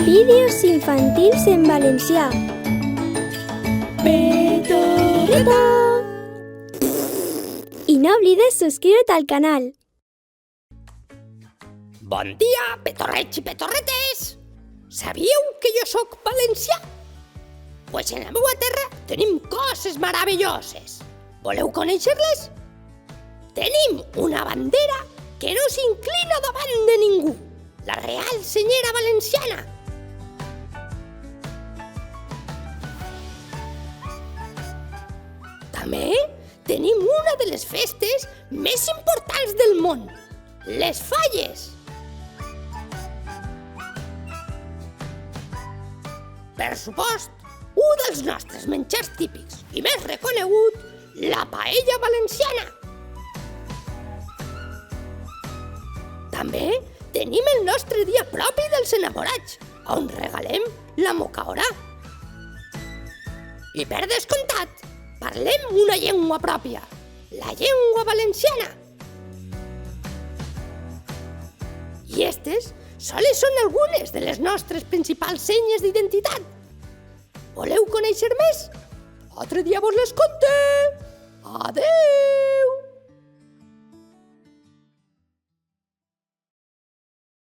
Vídeos infantils en valencià. Petorreta! I no oblides subscriure't al canal. Bon dia, petorrets i petorretes! Sabíeu que jo sóc valencià? Pues en la meva terra tenim coses meravelloses. Voleu conèixer-les? Tenim una bandera que no s'inclina davant de ningú, la Real Senyera Valenciana. També tenim una de les festes més importants del món, les Falles. Per supost, un dels nostres menjars típics i més reconegut, la paella valenciana. També tenim el nostre dia propi dels enamorats, on regalem la mocaora. I per descomptat, parlem una llengua pròpia, la llengua valenciana. I estes soles són algunes de les nostres principals senyes d'identitat. Voleu conèixer més? Altre dia vos les conte! Adéu!